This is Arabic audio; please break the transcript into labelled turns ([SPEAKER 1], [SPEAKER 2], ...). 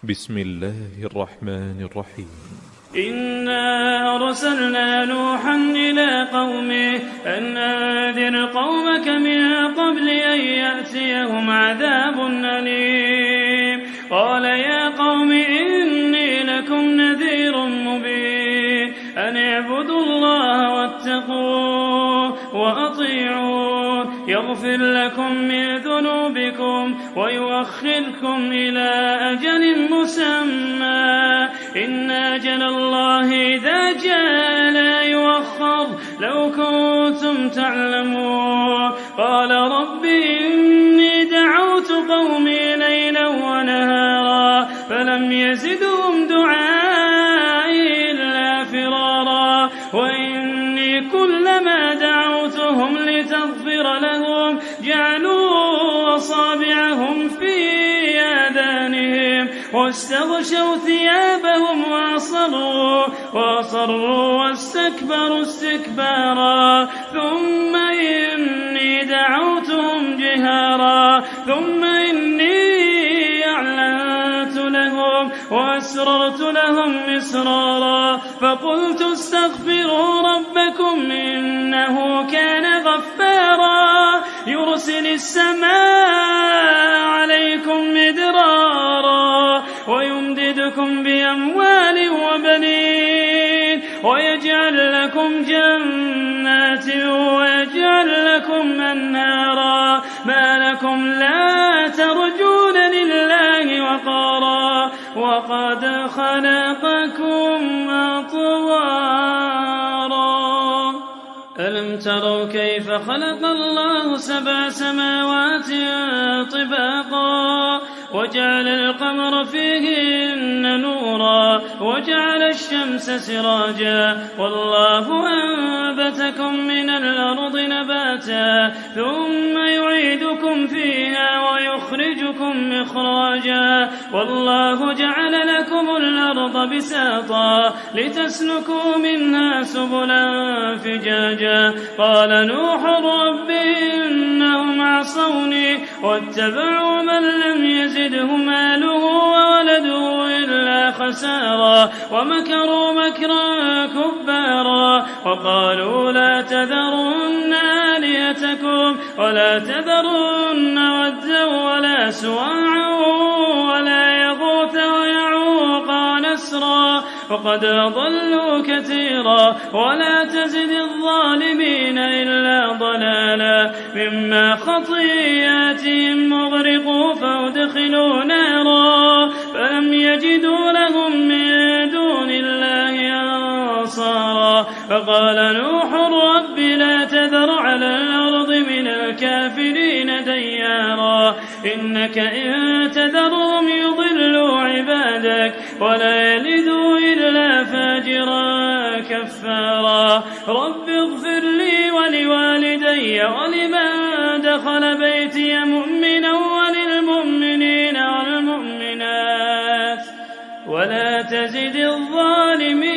[SPEAKER 1] بسم الله الرحمن الرحيم.
[SPEAKER 2] إنا أرسلنا نوحا إلى قومه أن أنذر قومك من قبل أن يأتيهم عذاب أليم. قال يا قوم إني لكم نذير مبين أن اعبدوا الله واتقوه وأطيعون يغفر لكم من ذنوبكم ويؤخركم إلى أجل مسمى إن أجل الله إذا جاء لا يؤخر لو كنتم تعلمون. قال رب إني دعوت قومي ليلا ونهارا فلم يزدهم دعائي إلا فرارا وإني كلما دعوتهم لتغفر لهم جعلوا أصابعهم في آذانهم واستغشوا ثيابهم وأصروا واستكبروا استكبارا ثم إني دعوتهم جهارا ثم إني أعلنت لهم وأسررت لهم إسرارا فقلت استغفروا ربكم إنه كان غفارا يرسل السماء عليكم مدرارا ويمددكم بأموال وبنين ويجعل لكم جنات ويجعل لكم أنهارا ما لكم لا ترجون لله وقارا وقد خلقكم أطوارا. ألم تروا كيف خلق الله 7 سماوات طباقا وجعل القمر فيهن نورا وجعل الشمس سراجا والله أنبتكم من الأرض نباتا ثم يعيدكم فيها ويخرجكم إخراجا والله جعل لكم الأرض بساطا لتسلكوا منها سبلا فجاجا. قال نوح رب إنهم عصوني واتبعوا من لم يزده ماله وولده إلا خسارا ومكروا مكرا كبارا وقالوا لا تذرن آلهتكم ولا تذرن ودا ولا سواعا ولا يغوث ويعوق ونسرا وقد أضلوا كثيرا ولا تزد الظالمين إلا ضلالا مما خطيئاتهم مغرقوا فادخلوا نارا فلم يجدوا لهم من دون الله أنصارا. فقال نوح رب لا تذر على الأرض من الكافرين ديارا إنك إن تذرهم يضلوا عبادك ولا يلدوا إلا فاجرا كفارا. رب اغفر لي ولوالدي ولمن دخل بيتي مؤمنا وللمؤمنين والمؤمنات ولا تزد الظالمين